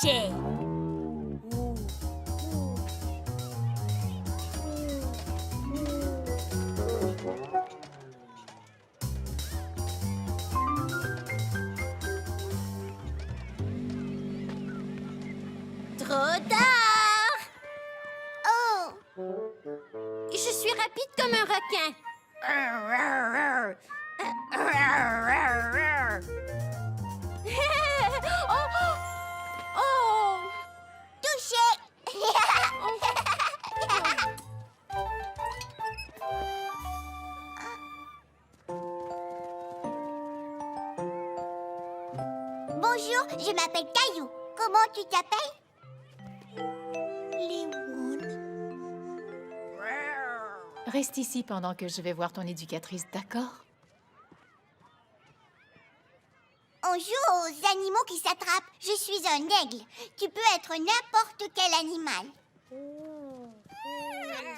toucher. Trop tard! Oh! Je suis rapide comme un requin. Oh! Oh! Touché! Bonjour, je m'appelle Caillou. Comment tu t'appelles? Léoune. Reste ici pendant que je vais voir ton éducatrice, d'accord? On joue aux animaux qui s'attrapent. Je suis un aigle. Tu peux être n'importe quel animal.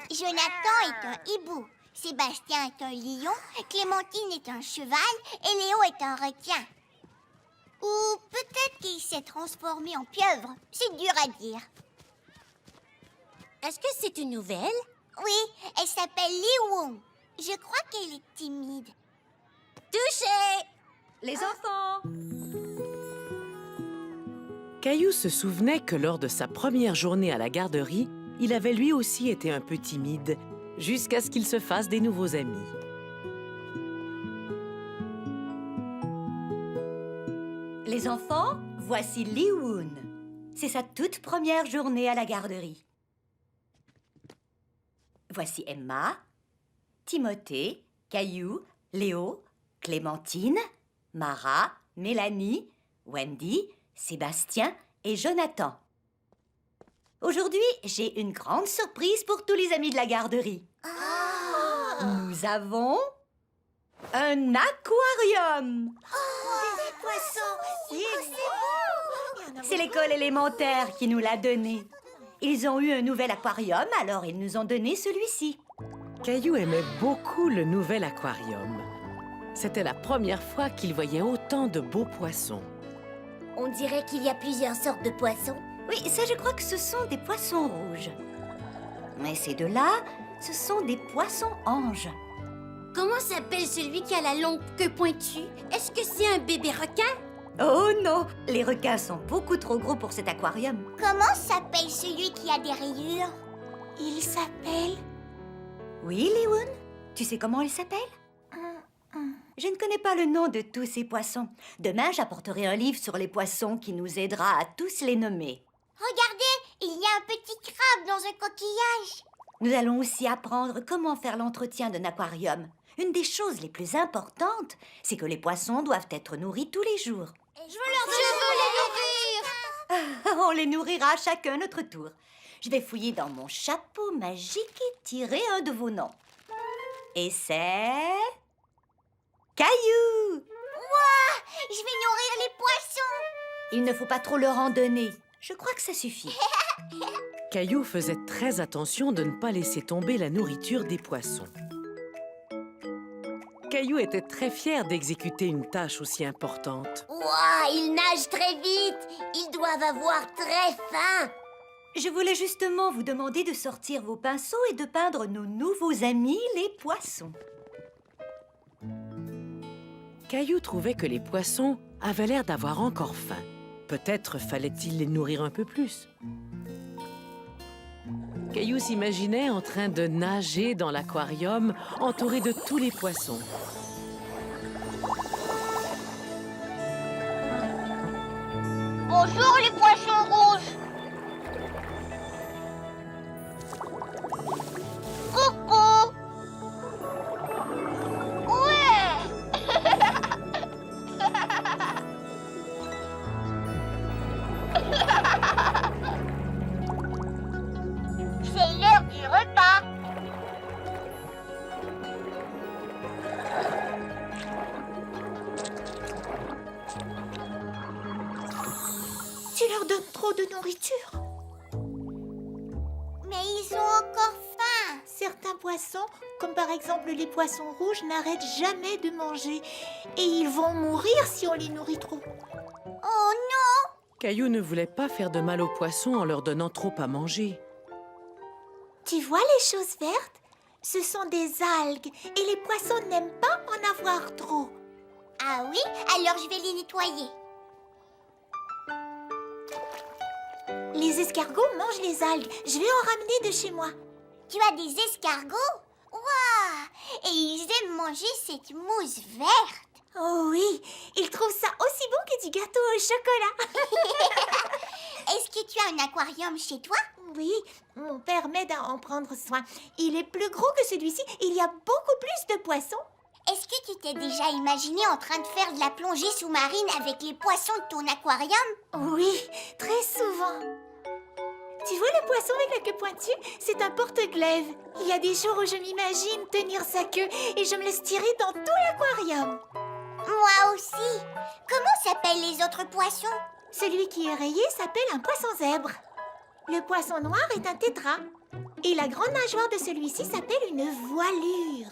Jonathan est un hibou. Sébastien est un lion. Clémentine est un cheval. Et Léo est un requin. Ou peut-être qu'il s'est transformé en pieuvre. C'est dur à dire. Est-ce que c'est une nouvelle? Oui, elle s'appelle Léoune. Je crois qu'elle est timide. Touché! Les enfants! Caillou se souvenait que lors de sa première journée à la garderie, il avait lui aussi été un peu timide, jusqu'à ce qu'il se fasse des nouveaux amis. Les enfants, voici Léoune. C'est sa toute première journée à la garderie. Voici Emma, Timothée, Caillou, Léo, Clémentine, Mara, Mélanie, Wendy, Sébastien et Jonathan. Aujourd'hui, j'ai une grande surprise pour tous les amis de la garderie. Nous avons un aquarium. Des poissons. C'est l'école élémentaire qui nous l'a donné. Ils ont eu un nouvel aquarium, alors ils nous ont donné celui-ci. Caillou aimait beaucoup le nouvel aquarium. C'était la première fois qu'il voyait autant de beaux poissons. On dirait qu'il y a plusieurs sortes de poissons. Oui, ça je crois que ce sont des poissons rouges. Mais ces deux-là, ce sont des poissons anges. Comment s'appelle celui qui a la longue queue pointue? Est-ce que c'est un bébé requin? Oh non, les requins sont beaucoup trop gros pour cet aquarium. Comment s'appelle celui qui a des rayures? Il s'appelle... Oui, Léoune, tu sais comment il s'appelle? Je ne connais pas le nom de tous ces poissons. Demain, j'apporterai un livre sur les poissons qui nous aidera à tous les nommer. Regardez, il y a un petit crabe dans un coquillage. Nous allons aussi apprendre comment faire l'entretien d'un aquarium. Une des choses les plus importantes, c'est que les poissons doivent être nourris tous les jours. Je veux les nourrir! On les nourrira chacun notre tour. Je vais fouiller dans mon chapeau magique et tirer un de vos noms. Et c'est... Caillou! Je vais nourrir les poissons. Il ne faut pas trop leur en donner. Je crois que ça suffit. Caillou faisait très attention de ne pas laisser tomber la nourriture des poissons. Caillou était très fier d'exécuter une tâche aussi importante. Ouah, ils nagent très vite! Ils doivent avoir très faim! Je voulais justement vous demander de sortir vos pinceaux et de peindre nos nouveaux amis, les poissons. Caillou trouvait que les poissons avaient l'air d'avoir encore faim. Peut-être fallait-il les nourrir un peu plus. Caillou s'imaginait en train de nager dans l'aquarium, entouré de tous les poissons. Bonjour les poissons rouges. Coucou. C'est l'heure du repas. Tu leur donnes trop de nourriture. Mais ils ont encore faim. Certains poissons, comme par exemple les poissons rouges, n'arrêtent jamais de manger. Et ils vont mourir si on les nourrit trop. Oh non. Caillou ne voulait pas faire de mal aux poissons en leur donnant trop à manger. Tu vois les choses vertes? Ce sont des algues et les poissons n'aiment pas en avoir trop. Ah oui? Alors je vais les nettoyer. Les escargots mangent les algues. Je vais en ramener de chez moi. Tu as des escargots? Waouh! Et ils aiment manger cette mousse verte. Oh oui, ils trouvent ça aussi bon que du gâteau au chocolat. Est-ce que tu as un aquarium chez toi? Oui, mon père m'aide à en prendre soin. Il est plus gros que celui-ci. Il y a beaucoup plus de poissons. Est-ce que tu t'es déjà imaginé en train de faire de la plongée sous-marine avec les poissons de ton aquarium? Oui, très souvent. Tu vois le poisson avec la queue pointue? C'est un porte-glaive. Il y a des jours où je m'imagine tenir sa queue et je me laisse tirer dans tout l'aquarium. Moi aussi. Comment s'appellent les autres poissons? Celui qui est rayé s'appelle un poisson zèbre. Le poisson noir est un tétra. Et la grande nageoire de celui-ci s'appelle une voilure.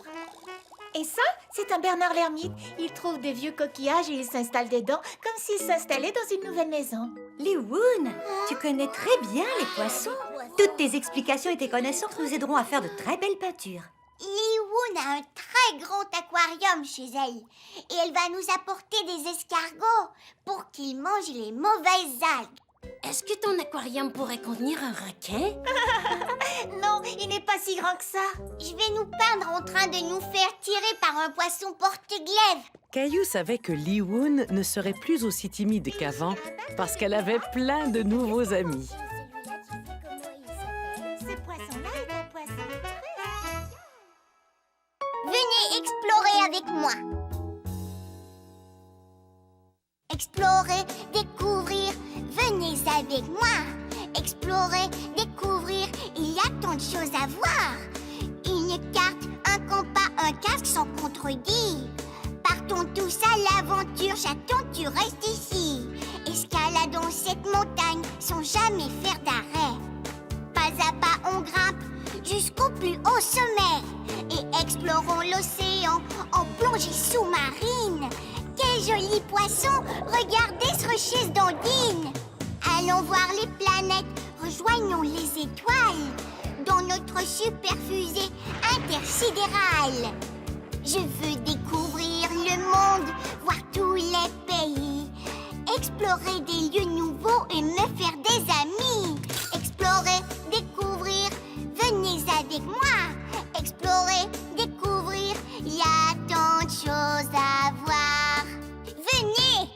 Et ça, c'est un Bernard l'ermite. Il trouve des vieux coquillages et il s'installe dedans comme s'il s'installait dans une nouvelle maison. Liwoun, tu connais très bien les poissons. Toutes tes explications et tes connaissances nous aideront à faire de très belles peintures. Liwoun a un très grand aquarium chez elle. Et elle va nous apporter des escargots pour qu'ils mangent les mauvaises algues. Est-ce que ton aquarium pourrait contenir un requin? Non, il n'est pas si grand que ça. Je vais nous peindre en train de nous faire tirer par un poisson porte-glaive. Caillou savait que Liwoun ne serait plus aussi timide qu'avant parce qu'elle avait plein de nouveaux amis. Ce poisson-là est un poisson très... Venez explorer avec moi. Explorer, découvrir, venez avec moi. Explorer, découvrir, il y a tant de choses à voir. Une carte, un compas, un casque sans contredit. Partons tous à l'aventure, j'attends, tu restes ici. Escaladons cette montagne sans jamais faire d'arrêt. Pas à pas on grimpe jusqu'au plus haut sommet. Et explorons l'océan en plongée sous-marine. Quel joli poisson, regardez ce rocher d'ondine. Allons voir les planètes, rejoignons les étoiles dans notre super fusée intersidérale. Je veux découvrir le monde, voir tous les pays, explorer des lieux nouveaux et me faire des amis. Explorer, découvrir, venez avec moi. Explorer, découvrir, il y a tant de choses à voir. Venez!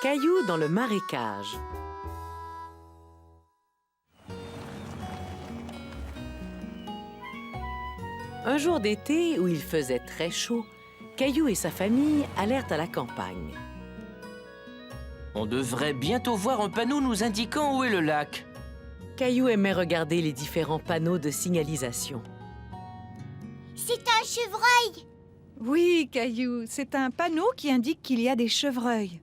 Caillou dans le marécage. Un jour d'été où il faisait très chaud, Caillou et sa famille allèrent à la campagne. On devrait bientôt voir un panneau nous indiquant où est le lac. Caillou aimait regarder les différents panneaux de signalisation. C'est un chevreuil. Oui, Caillou, c'est un panneau qui indique qu'il y a des chevreuils.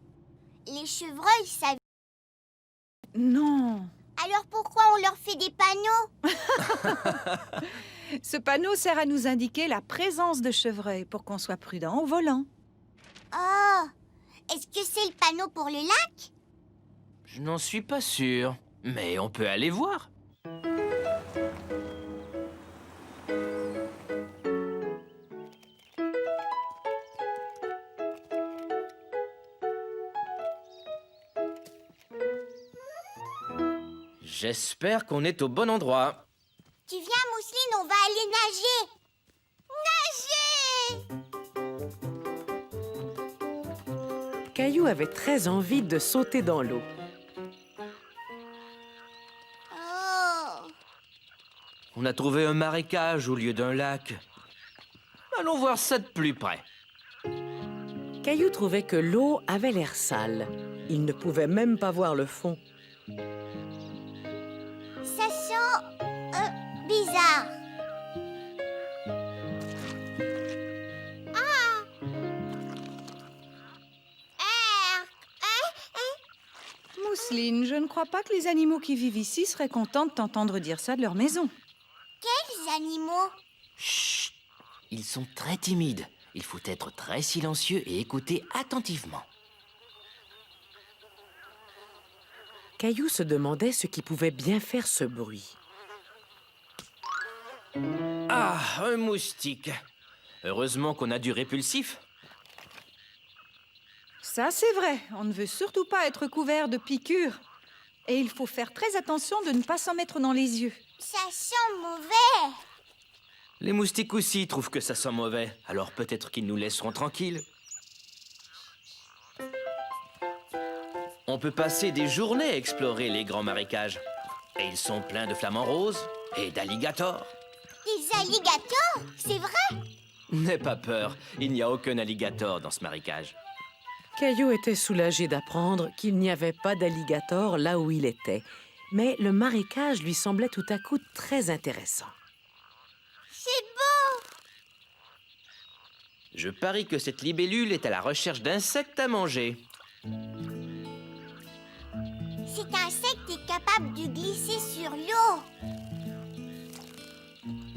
Les chevreuils, ça... Non, Alors pourquoi on leur fait des panneaux? ce panneau sert à nous indiquer la présence de chevreuils pour qu'on soit prudent au volant. Oh! Est-ce que c'est le panneau pour le lac? Je n'en suis pas sûr, mais on peut aller voir. J'espère qu'on est au bon endroit. Tu viens, Mousseline, on va aller nager! Caillou avait très envie de sauter dans l'eau. Oh! On a trouvé un marécage au lieu d'un lac. Allons voir ça de plus près. Caillou trouvait que l'eau avait l'air sale. Il ne pouvait même pas voir le fond. Ça sent... bizarre. Mousseline, je ne crois pas que les animaux qui vivent ici seraient contents de t'entendre dire ça de leur maison. Quels animaux? Chut! Ils sont très timides. Il faut être très silencieux et écouter attentivement. Caillou se demandait ce qui pouvait bien faire ce bruit. Ah, un moustique. Heureusement qu'on a du répulsif. Ça, c'est vrai. On ne veut surtout pas être couvert de piqûres. Et il faut faire très attention de ne pas s'en mettre dans les yeux. Ça sent mauvais. Les moustiques aussi trouvent que ça sent mauvais. Alors peut-être qu'ils nous laisseront tranquilles. On peut passer des journées à explorer les grands marécages. Et ils sont pleins de flamants roses et d'alligators. Des alligators? C'est vrai? N'aie pas peur, il n'y a aucun alligator dans ce marécage. Caillou était soulagé d'apprendre qu'il n'y avait pas d'alligator là où il était. Mais le marécage lui semblait tout à coup très intéressant. C'est beau. Je parie que cette libellule est à la recherche d'insectes à manger. Cet insecte est capable de glisser sur l'eau.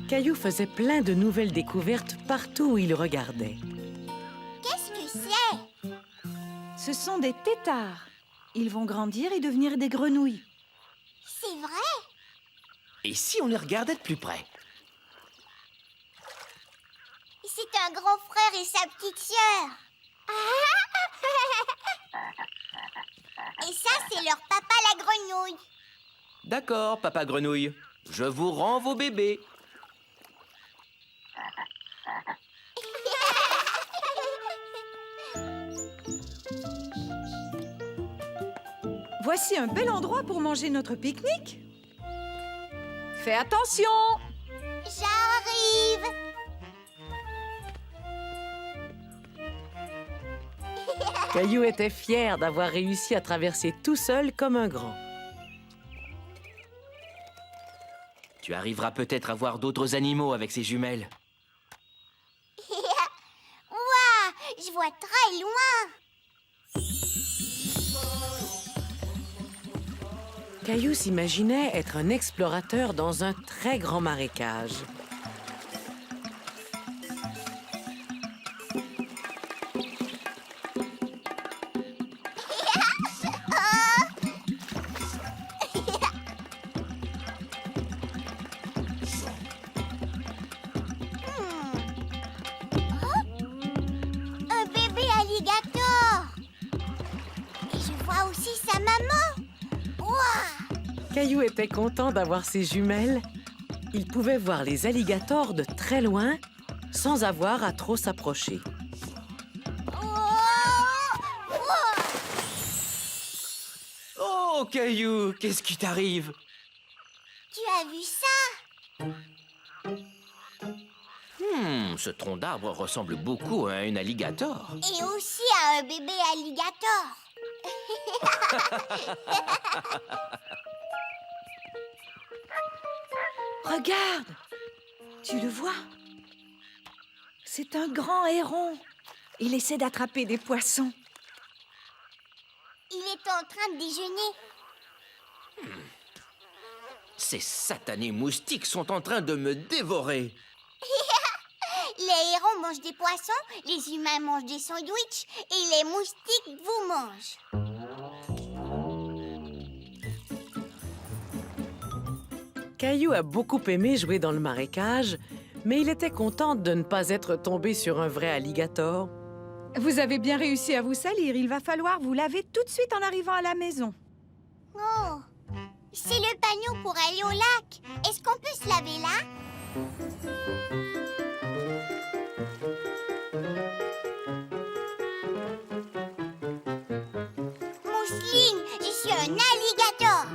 Caillou faisait plein de nouvelles découvertes partout où il regardait. Qu'est-ce que c'est? Ce sont des têtards. Ils vont grandir et devenir des grenouilles. C'est vrai? Et si on les regardait de plus près? C'est un grand frère et sa petite sœur. Et ça, c'est leur papa la grenouille. D'accord, papa grenouille. Je vous rends vos bébés. Voici un bel endroit pour manger notre pique-nique. Fais attention! J'arrive. Caillou était fier d'avoir réussi à traverser tout seul comme un grand. Tu arriveras peut-être à voir d'autres animaux avec ces jumelles. Ouah, je vois très loin. Caillou s'imaginait être un explorateur dans un très grand marécage. Un bébé alligator. Et je vois aussi sa maman. Ouah. Caillou était content d'avoir ses jumelles. Il pouvait voir les alligators de très loin sans avoir à trop s'approcher. Oh, Caillou, qu'est-ce qui t'arrive? Tu as vu ça? Ce tronc d'arbre ressemble beaucoup à un alligator. Et aussi à un bébé alligator. Regarde! Tu le vois? C'est un grand héron. Il essaie d'attraper des poissons. Il est en train de déjeuner. Ces satanés moustiques sont en train de me dévorer. Les hérons mangent des poissons, les humains mangent des sandwichs et les moustiques vous mangent. Caillou a beaucoup aimé jouer dans le marécage, mais il était content de ne pas être tombé sur un vrai alligator. Vous avez bien réussi à vous salir. Il va falloir vous laver tout de suite en arrivant à la maison. Oh, c'est le panneau pour aller au lac. Est-ce qu'on peut se laver là? Mousseline, je suis un alligator.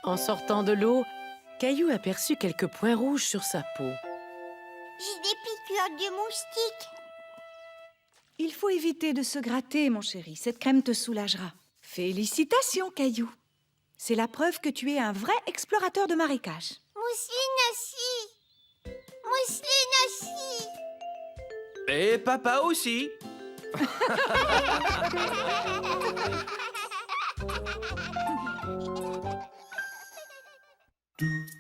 En sortant de l'eau, Caillou aperçut quelques points rouges sur sa peau. J'ai des piqûres de moustiques. Il faut éviter de se gratter, mon chéri. Cette crème te soulagera. Félicitations, Caillou. C'est la preuve que tu es un vrai explorateur de marécage. Mousseline aussi. Mousseline aussi. Et papa aussi. do